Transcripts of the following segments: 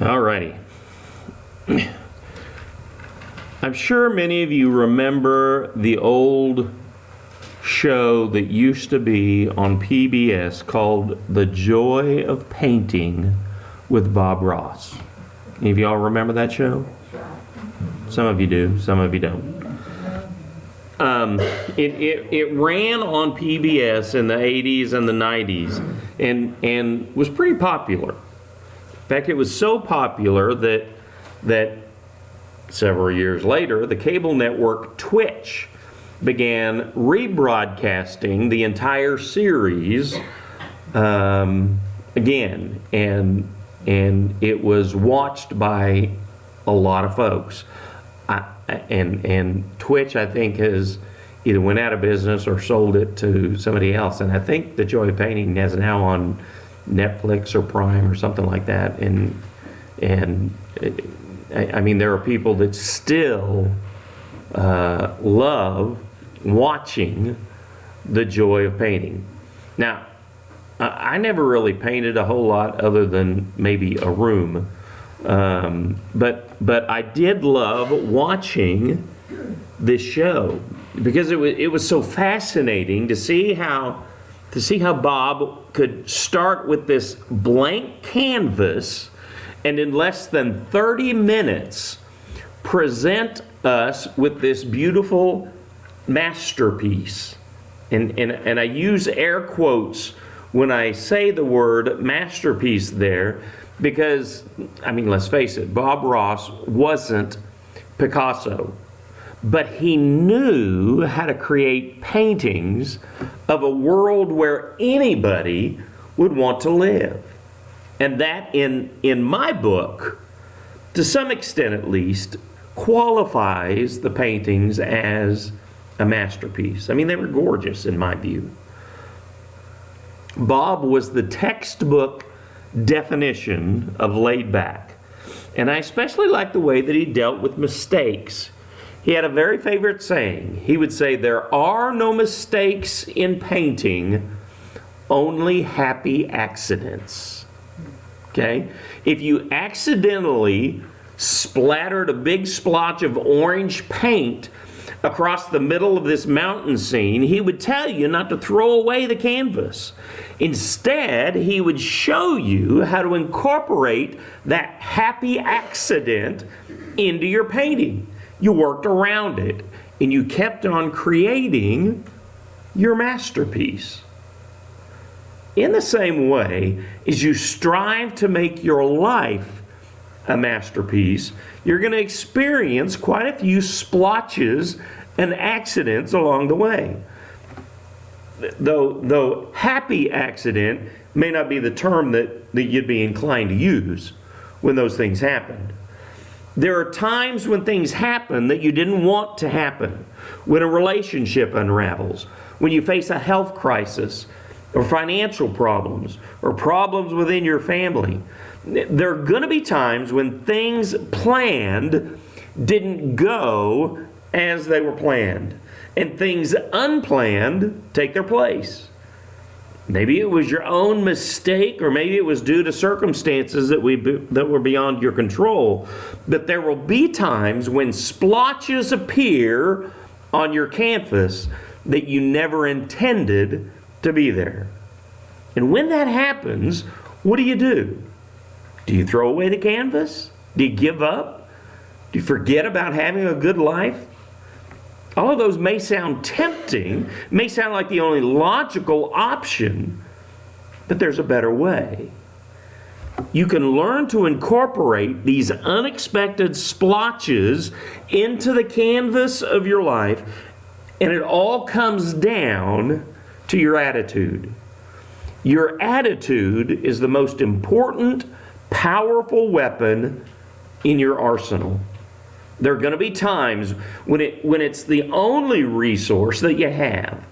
Alrighty. I'm sure many of you remember the old show that used to be on PBS called The Joy of Painting with Bob Ross. Any of y'all remember that show? Some of you do, some of you don't. It ran on PBS in the 80s and the 90s and was pretty popular. In fact, it was so popular that several years later, the cable network Twitch began rebroadcasting the entire series again, and it was watched by a lot of folks. And Twitch, I think, has either went out of business or sold it to somebody else. And I think The Joy of Painting is now on Netflix or Prime or something like that. And I mean, there are people that still love watching The Joy of Painting. Now, I never really painted a whole lot other than maybe a room. But I did love watching this show because it was so fascinating to see how Bob could start with this blank canvas and in less than 30 minutes present us with this beautiful masterpiece. And I use air quotes when I say the word masterpiece there, because, I mean, let's face it, Bob Ross wasn't Picasso, but he knew how to create paintings of a world where anybody would want to live. And that, in my book, to some extent at least, qualifies the paintings as a masterpiece. I mean, they were gorgeous in my view. Bob was the textbook definition of laid back. And I especially like the way that he dealt with mistakes. He had a very favorite saying. He would say, "There are no mistakes in painting, only happy accidents." Okay? If you accidentally splattered a big splotch of orange paint across the middle of this mountain scene, he would tell you not to throw away the canvas. Instead, he would show you how to incorporate that happy accident into your painting. You worked around it, and you kept on creating your masterpiece. In the same way, as you strive to make your life a masterpiece, you're going to experience quite a few splotches and accidents along the way. Though happy accident may not be the term that you'd be inclined to use when those things happened. There are times when things happen that you didn't want to happen. When a relationship unravels, when you face a health crisis, or financial problems, or problems within your family. There are going to be times when things planned didn't go as they were planned, and things unplanned take their place. Maybe it was your own mistake, or maybe it was due to circumstances that were beyond your control. But there will be times when splotches appear on your canvas that you never intended to be there. And when that happens, what do? Do you throw away the canvas? Do you give up? Do you forget about having a good life? All of those may sound tempting, may sound like the only logical option, but there's a better way. You can learn to incorporate these unexpected splotches into the canvas of your life, and it all comes down to your attitude. Your attitude is the most important, powerful weapon in your arsenal. There are going to be times when it's the only resource that you have.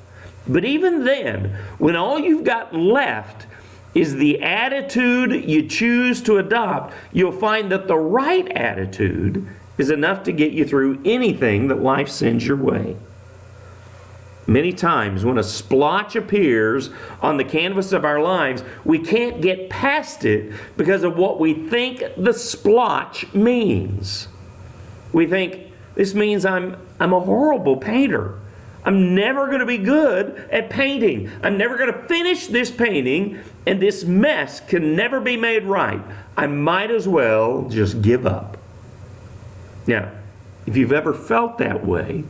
But even then, when all you've got left is the attitude you choose to adopt, you'll find that the right attitude is enough to get you through anything that life sends your way. Many times when a splotch appears on the canvas of our lives, we can't get past it because of what we think the splotch means. We think, this means I'm a horrible painter. I'm never going to be good at painting. I'm never going to finish this painting, and this mess can never be made right. I might as well just give up. Now, if you've ever felt that way,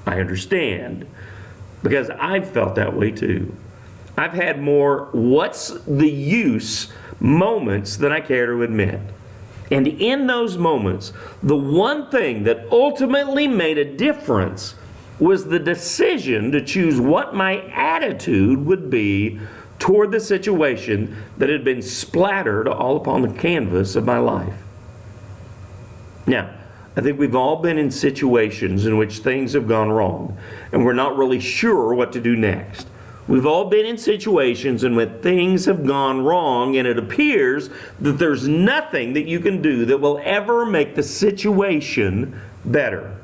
I understand, because I've felt that way too. I've had more what's the use moments than I care to admit. And in those moments, the one thing that ultimately made a difference was the decision to choose what my attitude would be toward the situation that had been splattered all upon the canvas of my life. Now, I think we've all been in situations in which things have gone wrong, and we're not really sure what to do next. We've all been in situations in which things have gone wrong, and it appears that there's nothing that you can do that will ever make the situation better.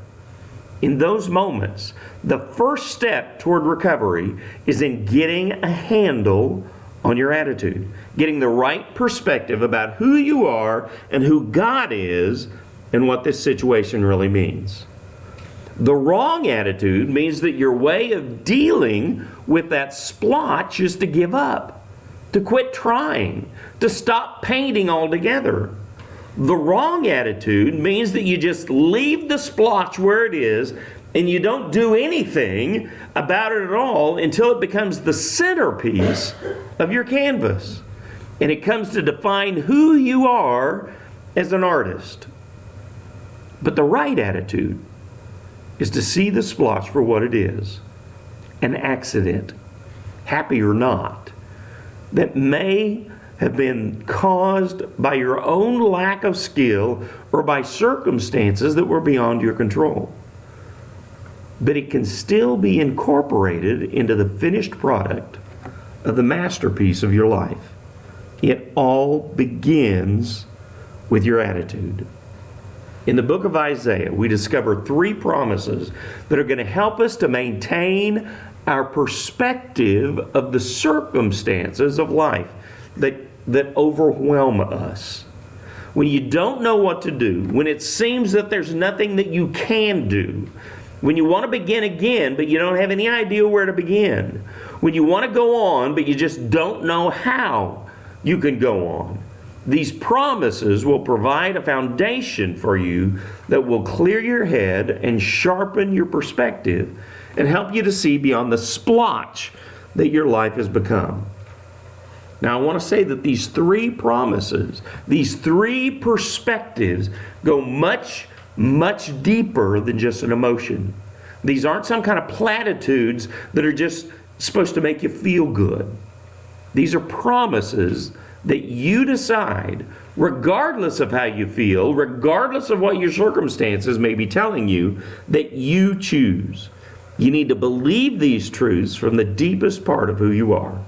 In those moments, the first step toward recovery is in getting a handle on your attitude, getting the right perspective about who you are and who God is and what this situation really means. The wrong attitude means that your way of dealing with that splotch is to give up, to quit trying, to stop painting altogether. The wrong attitude means that you just leave the splotch where it is and you don't do anything about it at all until it becomes the centerpiece of your canvas. And it comes to define who you are as an artist. But the right attitude is to see the splotch for what it is, an accident, happy or not, that may have been caused by your own lack of skill or by circumstances that were beyond your control. But it can still be incorporated into the finished product of the masterpiece of your life. It all begins with your attitude. In the book of Isaiah, we discover 3 promises that are going to help us to maintain our perspective of the circumstances of life that overwhelm us. When you don't know what to do, when it seems that there's nothing that you can do, when you want to begin again, but you don't have any idea where to begin, when you want to go on, but you just don't know how you can go on, these promises will provide a foundation for you that will clear your head and sharpen your perspective and help you to see beyond the splotch that your life has become. Now, I want to say that these 3 promises, these 3 perspectives go much, much deeper than just an emotion. These aren't some kind of platitudes that are just supposed to make you feel good. These are promises that you decide, regardless of how you feel, regardless of what your circumstances may be telling you, that you choose. You need to believe these truths from the deepest part of who you are.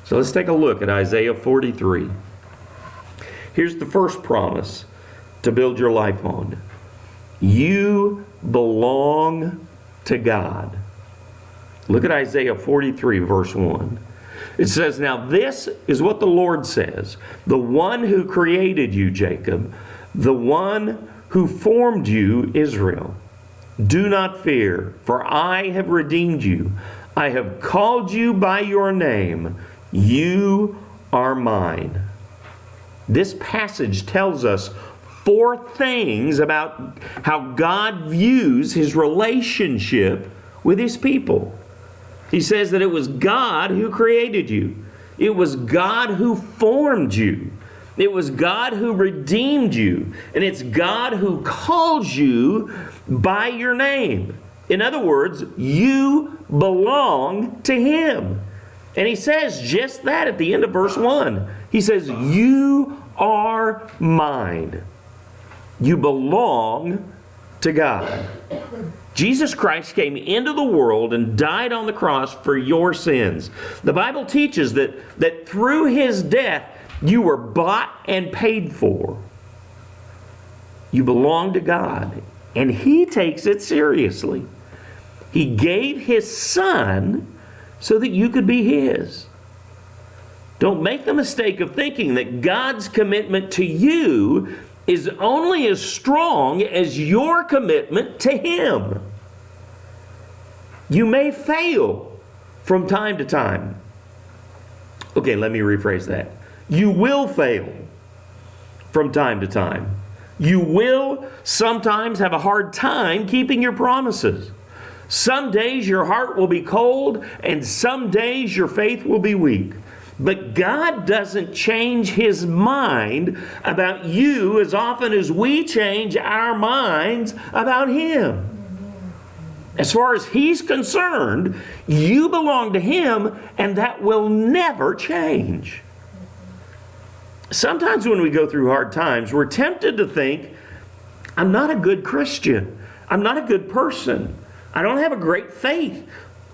So let's take a look at Isaiah 43. Here's the first promise to build your life on. You belong to God. Look at Isaiah 43, verse 1. It says, "Now this is what the Lord says, the one who created you, Jacob, the one who formed you, Israel. Do not fear, for I have redeemed you. I have called you by your name. You are mine." This passage tells us 4 things about how God views his relationship with his people. He says that it was God who created you. It was God who formed you. It was God who redeemed you. And it's God who calls you by your name. In other words, you belong to him. And he says just that at the end of verse 1. He says, "You are mine." You belong to God. Jesus Christ came into the world and died on the cross for your sins. The Bible teaches that through his death, you were bought and paid for. You belong to God, and he takes it seriously. He gave His Son so that you could be His. Don't make the mistake of thinking that God's commitment to you is only as strong as your commitment to Him. You may fail from time to time. Okay, let me rephrase that. You will fail from time to time. You will sometimes have a hard time keeping your promises. Some days your heart will be cold, and some days your faith will be weak. But God doesn't change His mind about you as often as we change our minds about Him. As far as He's concerned, you belong to Him, and that will never change. Sometimes when we go through hard times, we're tempted to think, I'm not a good Christian. I'm not a good person. I don't have a great faith.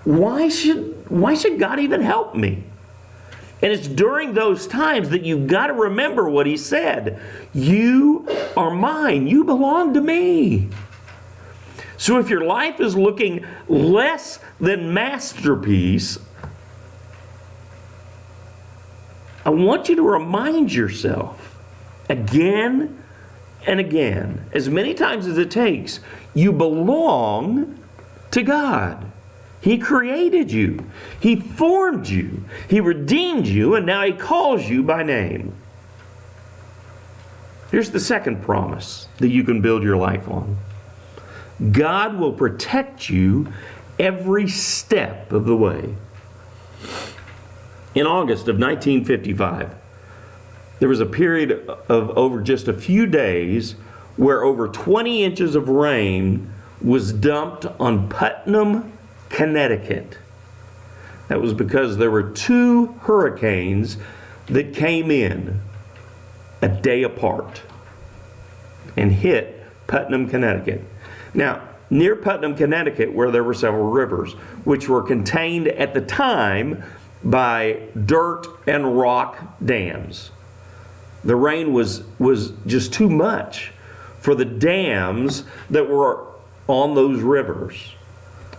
Why should God even help me? And it's during those times that you've got to remember what He said. You are mine. You belong to me. So if your life is looking less than masterpiece, I want you to remind yourself again and again, as many times as it takes, you belong to God. He created you. He formed you. He redeemed you, and now He calls you by name. Here's the second promise that you can build your life on. God will protect you every step of the way. In August of 1955, there was a period of over just a few days where over 20 inches of rain was dumped on Putnam, Connecticut. That was because there were 2 hurricanes that came in a day apart and hit Putnam, Connecticut. Now, near Putnam, Connecticut, where there were several rivers, which were contained at the time by dirt and rock dams. The rain was just too much for the dams that were on those rivers.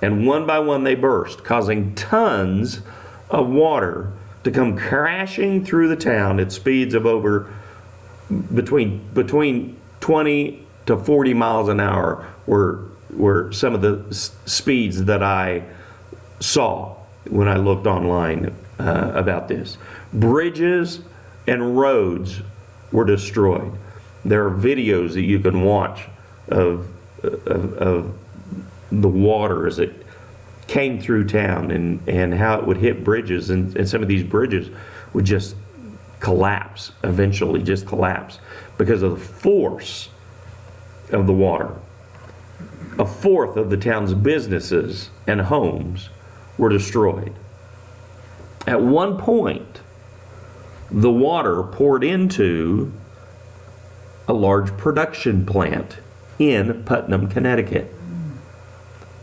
And one by one they burst, causing tons of water to come crashing through the town at speeds of over between 20 to 40 miles an hour were some of the speeds that I saw when I looked online about this. Bridges and roads were destroyed. There are videos that you can watch of the water as it came through town and how it would hit bridges, and some of these bridges would just collapse, eventually just collapse because of the force of the water. A fourth of the town's businesses and homes were destroyed. At one point, the water poured into a large production plant in Putnam, Connecticut.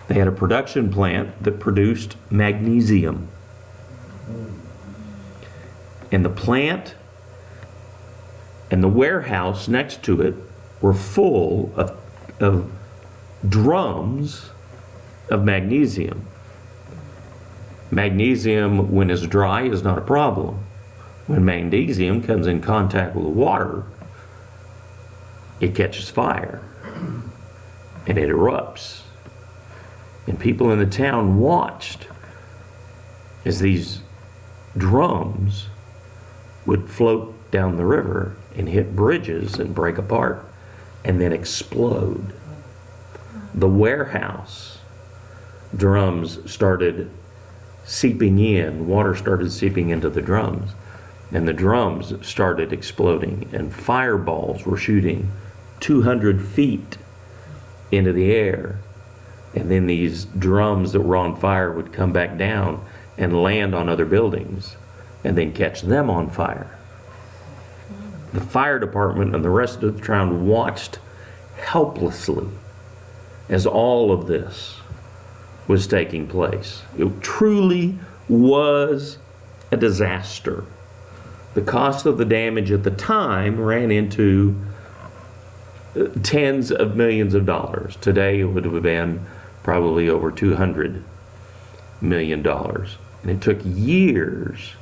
They had a production plant that produced magnesium. And the plant and the warehouse next to it were full of drums of magnesium. Magnesium, when it's dry, is not a problem. When magnesium comes in contact with water, it catches fire and it erupts. And people in the town watched as these drums would float down the river and hit bridges and break apart and then explode. The warehouse drums started seeping in, water started seeping into the drums, and the drums started exploding, and fireballs were shooting 200 feet into the air. And then these drums that were on fire would come back down and land on other buildings and then catch them on fire. The fire department and the rest of the town watched helplessly as all of this was taking place. It truly was a disaster. The cost of the damage at the time ran into tens of millions of dollars. Today it would have been probably over $200 million. And it took years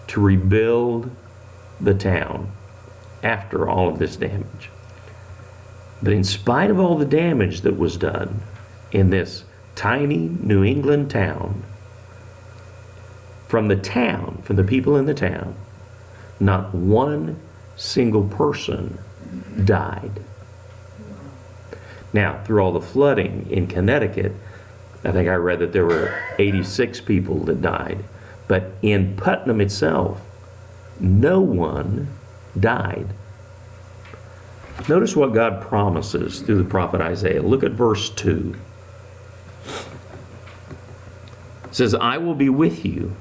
to rebuild the town after all of this damage. But in spite of all the damage that was done in this tiny New England town, from the people in the town, not one single person died. Now, through all the flooding in Connecticut, I think I read that there were 86 people that died. But in Putnam itself, no one died. Notice what God promises through the prophet Isaiah. Look at verse 2. It says, I will be with you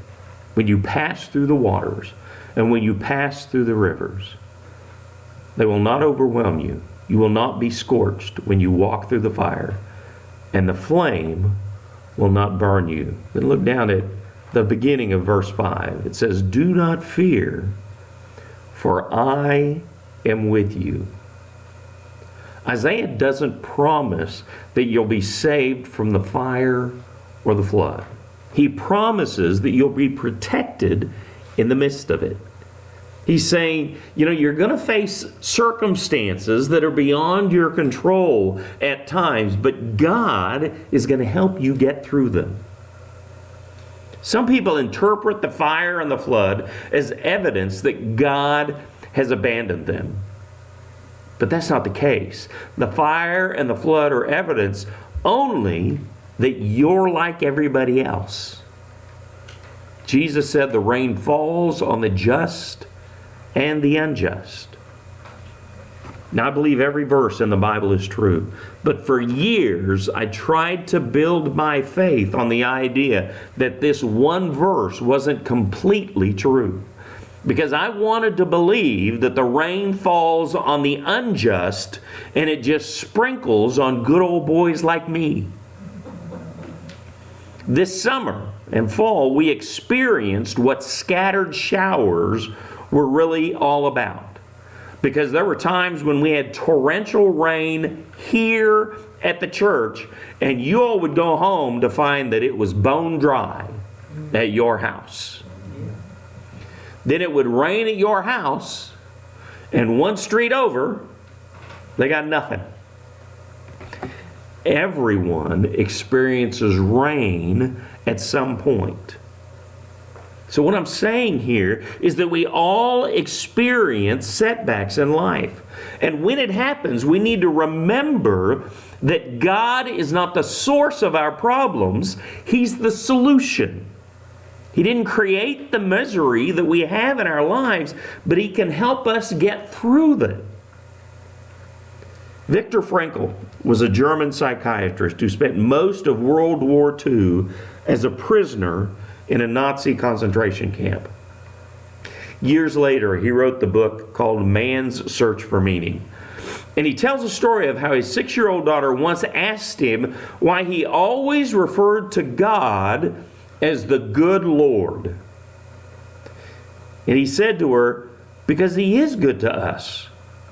when you pass through the waters and when you pass through the rivers. They will not overwhelm you. You will not be scorched when you walk through the fire, and the flame will not burn you. Then look down at the beginning of verse 5. It says, do not fear, for I am with you. Isaiah doesn't promise that you'll be saved from the fire or the flood. He promises that you'll be protected in the midst of it. He's saying, you're going to face circumstances that are beyond your control at times, but God is going to help you get through them. Some people interpret the fire and the flood as evidence that God has abandoned them. But that's not the case. The fire and the flood are evidence only that you're like everybody else. Jesus said the rain falls on the just and the unjust. Now, I believe every verse in the Bible is true. But for years, I tried to build my faith on the idea that this one verse wasn't completely true. Because I wanted to believe that the rain falls on the unjust and it just sprinkles on good old boys like me. This summer and fall, we experienced what scattered showers were really all about. Because there were times when we had torrential rain here at the church, and you all would go home to find that it was bone dry at your house. Then it would rain at your house, and one street over, they got nothing. Everyone experiences rain at some point. So what I'm saying here is that we all experience setbacks in life. And when it happens, we need to remember that God is not the source of our problems. He's the solution. He didn't create the misery that we have in our lives, but He can help us get through them. Viktor Frankl was a German psychiatrist who spent most of World War II as a prisoner in a Nazi concentration camp. Years later, he wrote the book called Man's Search for Meaning. And he tells a story of how his 6-year-old daughter once asked him why he always referred to God as the good Lord. And he said to her, because He is good to us.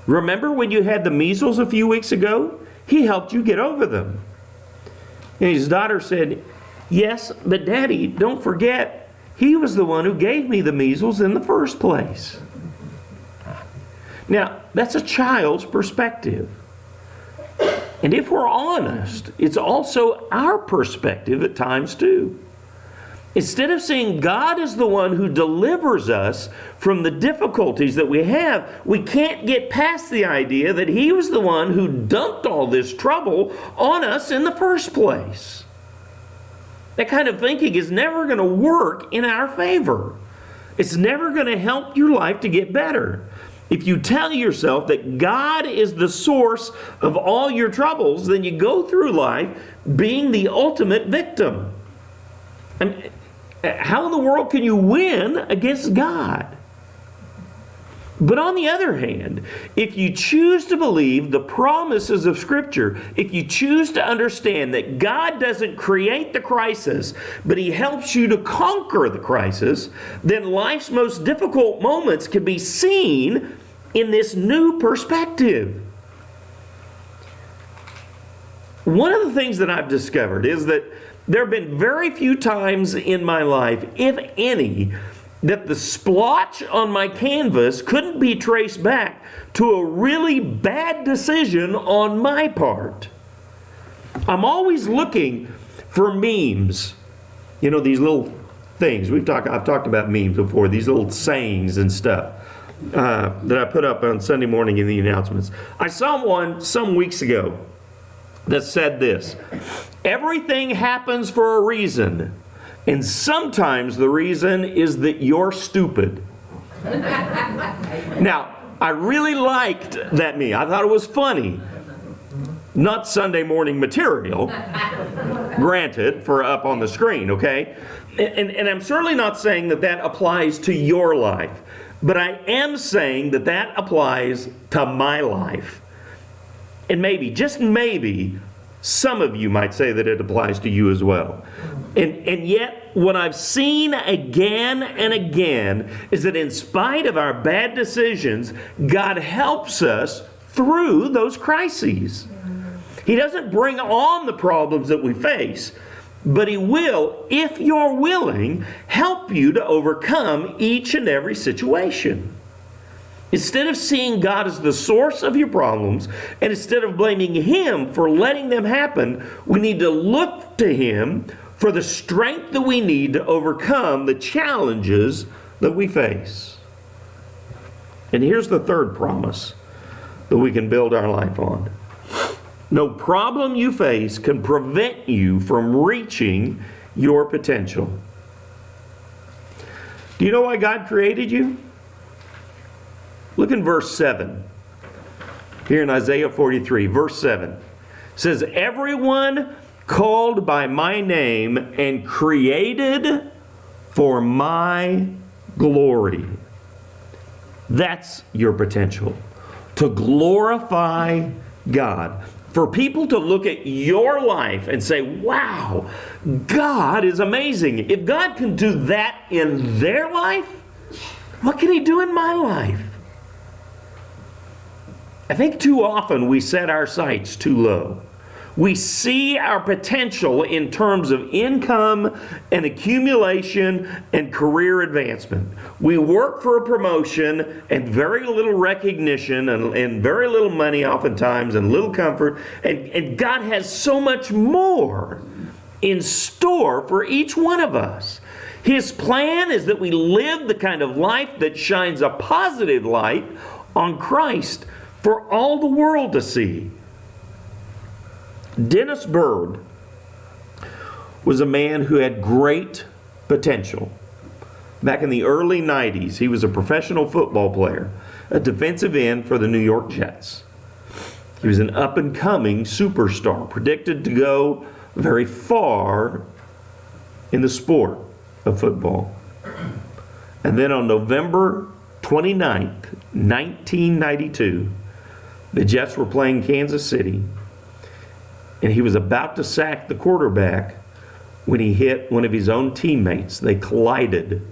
Remember when you had the measles a few weeks ago? He helped you get over them. And his daughter said, yes, but Daddy, don't forget, He was the one who gave me the measles in the first place. Now, that's a child's perspective. And if we're honest, it's also our perspective at times too. Instead of saying God is the one who delivers us from the difficulties that we have, we can't get past the idea that He was the one who dumped all this trouble on us in the first place. That kind of thinking is never going to work in our favor. It's never going to help your life to get better. If you tell yourself that God is the source of all your troubles, then you go through life being the ultimate victim. And how in the world can you win against God? But on the other hand, if you choose to believe the promises of Scripture, if you choose to understand that God doesn't create the crisis, but He helps you to conquer the crisis, then life's most difficult moments can be seen in this new perspective. one of the things that I've discovered is that there have been very few times in my life, if any, that the splotch on my canvas couldn't be traced back to a really bad decision on my part. I'm always looking for memes. You know, these little things. I've talked about memes before, these little sayings and stuff that I put up on Sunday morning in the announcements. I saw one some weeks ago that said this: everything happens for a reason, and sometimes the reason is that you're stupid. Now, I really liked that meme. I thought it was funny. Not Sunday morning material, granted, for up on the screen, okay? And I'm certainly not saying that that applies to your life, but I am saying that that applies to my life. And maybe, just maybe, some of you might say that it applies to you as well. And yet, what I've seen again and again is that in spite of our bad decisions, God helps us through those crises. He doesn't bring on the problems that we face, but He will, if you're willing, help you to overcome each and every situation. Instead of seeing God as the source of your problems, and instead of blaming Him for letting them happen, we need to look to Him for the strength that we need to overcome the challenges that we face. And here's the third promise that we can build our life on. No problem you face can prevent you from reaching your potential. Do you know why God created you? Look in verse 7. Here in Isaiah 43, verse 7. It says, everyone called by my name and created for my glory. That's your potential. To glorify God. For people to look at your life and say, wow, God is amazing. If God can do that in their life, what can He do in my life? I think too often we set our sights too low. We see our potential in terms of income and accumulation and career advancement. We work for a promotion and very little recognition and very little money oftentimes and little comfort. And God has so much more in store for each one of us. His plan is that we live the kind of life that shines a positive light on Christ for all the world to see. Dennis Byrd was a man who had great potential. Back in the early 90s, he was a professional football player, a defensive end for the New York Jets. He was an up-and-coming superstar, predicted to go very far in the sport of football. And then on November 29th, 1992, the Jets were playing Kansas City, and he was about to sack the quarterback when he hit one of his own teammates. They collided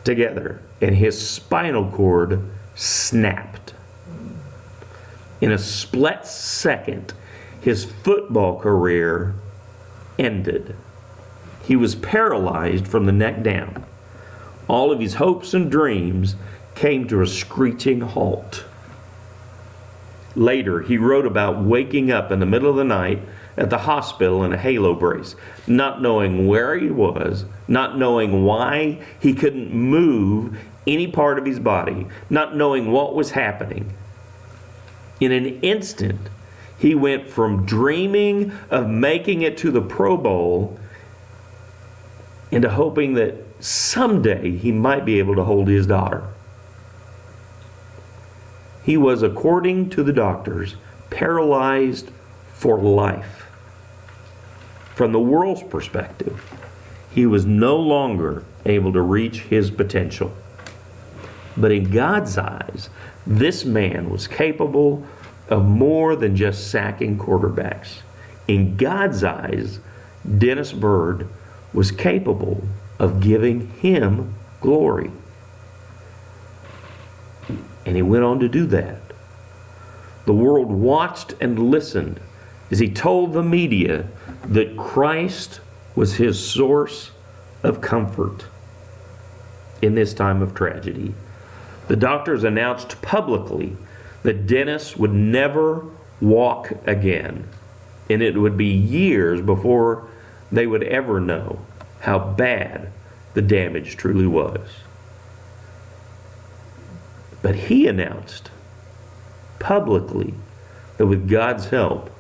together, and his spinal cord snapped. In a split second, his football career ended. He was paralyzed from the neck down. All of his hopes and dreams came to a screeching halt. Later, he wrote about waking up in the middle of the night at the hospital in a halo brace, not knowing where he was, not knowing why he couldn't move any part of his body, not knowing what was happening. In an instant, he went from dreaming of making it to the Pro Bowl into hoping that someday he might be able to hold his daughter. He was, according to the doctors, paralyzed for life. From the world's perspective, he was no longer able to reach his potential. But in God's eyes, this man was capable of more than just sacking quarterbacks. In God's eyes, Dennis Byrd was capable of giving Him glory. And he went on to do that. The world watched and listened is he told the media that Christ was his source of comfort in this time of tragedy. The doctors announced publicly that Dennis would never walk again, and it would be years before they would ever know how bad the damage truly was. But he announced publicly that with God's help,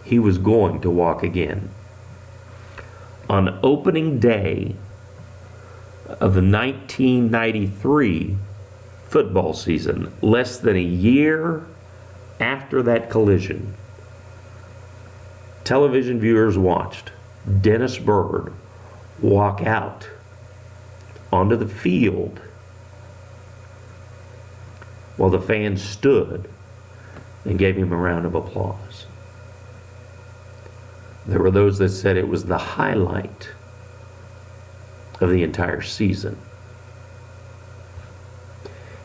he was going to walk again. On opening day of the 1993 football season, less than a year after that collision, television viewers watched Dennis Byrd walk out onto the field while the fans stood and gave him a round of applause. There were those that said it was the highlight of the entire season.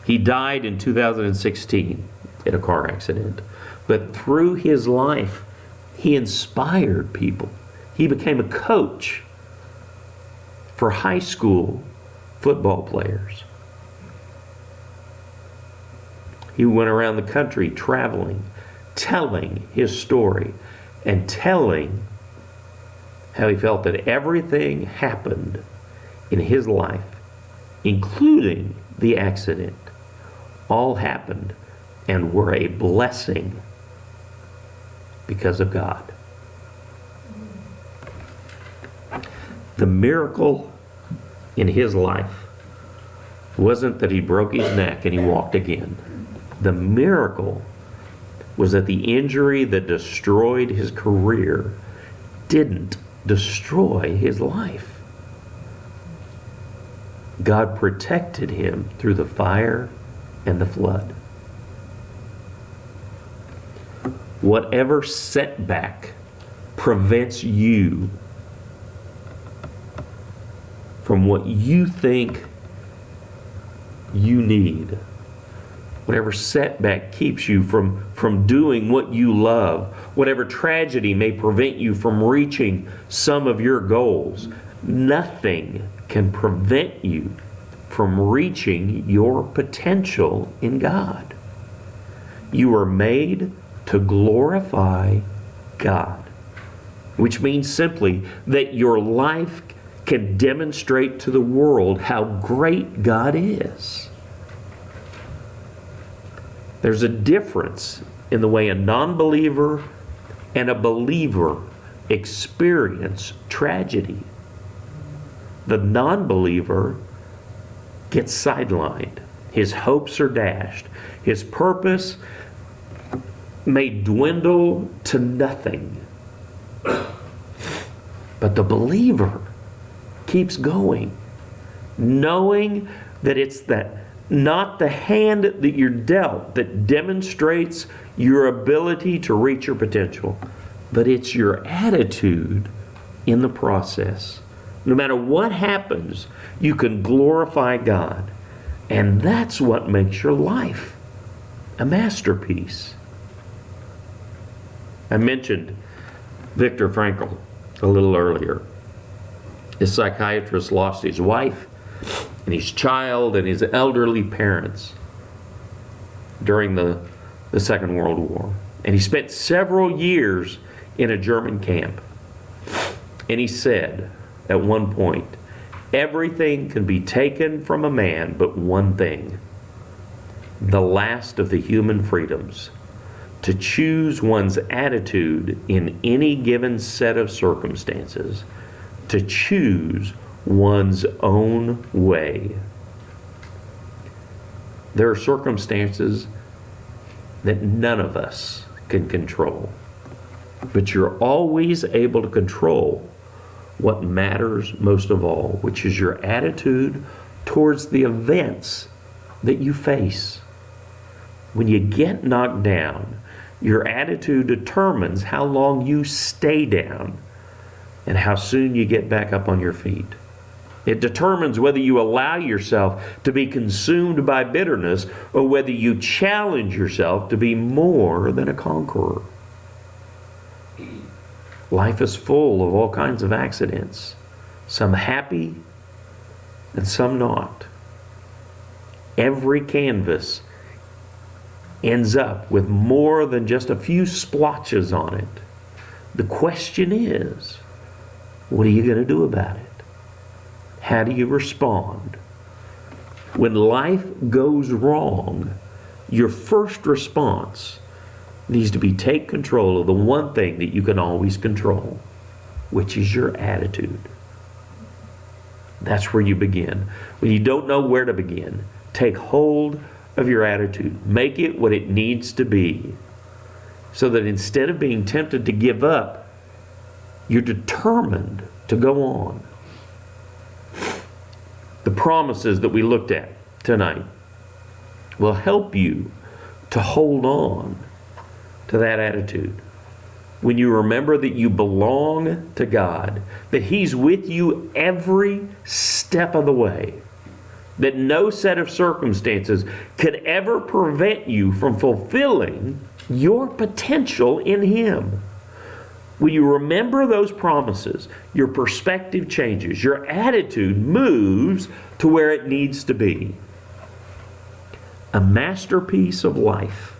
He died in 2016 in a car accident, but through his life, he inspired people. He became a coach for high school football players. He went around the country traveling, telling his story, and telling how he felt that everything happened in his life, including the accident, all happened and were a blessing because of God. The miracle in his life wasn't that he broke his neck and he walked again. The miracle was that the injury that destroyed his career didn't destroy his life. God protected him through the fire and the flood. Whatever setback prevents you from what you think you need, whatever setback keeps you from doing what you love, whatever tragedy may prevent you from reaching some of your goals, nothing can prevent you from reaching your potential in God. You are made to glorify God, which means simply that your life can demonstrate to the world how great God is. There's a difference in the way a non-believer and a believer experience tragedy. The non-believer gets sidelined. His hopes are dashed. His purpose may dwindle to nothing. But the believer keeps going, knowing that it's not the hand that you're dealt that demonstrates your ability to reach your potential, but it's your attitude in the process. No matter what happens, you can glorify God. And that's what makes your life a masterpiece. I mentioned Viktor Frankl a little earlier. This psychiatrist lost his wife and his child and his elderly parents during the Second World War. And he spent several years in a German camp. And he said at one point, everything can be taken from a man but one thing, the last of the human freedoms, to choose one's attitude in any given set of circumstances, to choose one's own way. There are circumstances that none of us can control, but you're always able to control what matters most of all, which is your attitude towards the events that you face. When you get knocked down, your attitude determines how long you stay down and how soon you get back up on your feet. It determines whether you allow yourself to be consumed by bitterness or whether you challenge yourself to be more than a conqueror. Life is full of all kinds of accidents, some happy and some not. Every canvas ends up with more than just a few splotches on it. The question is, what are you going to do about it? How do you respond? When life goes wrong, your first response needs to be take control of the one thing that you can always control, which is your attitude. That's where you begin. When you don't know where to begin, take hold of your attitude. Make it what it needs to be, so that instead of being tempted to give up, you're determined to go on. The promises that we looked at tonight will help you to hold on to that attitude. When you remember that you belong to God, that He's with you every step of the way, that no set of circumstances could ever prevent you from fulfilling your potential in Him. When you remember those promises, your perspective changes. Your attitude moves to where it needs to be. A masterpiece of life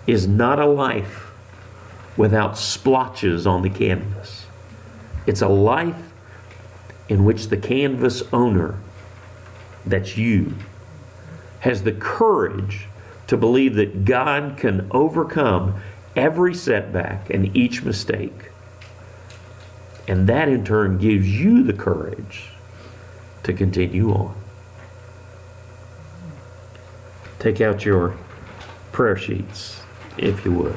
is not a life without splotches on the canvas. It's a life in which the canvas owner, that's you, has the courage to believe that God can overcome every setback and each mistake. And that in turn gives you the courage to continue on. Take out your prayer sheets, if you would.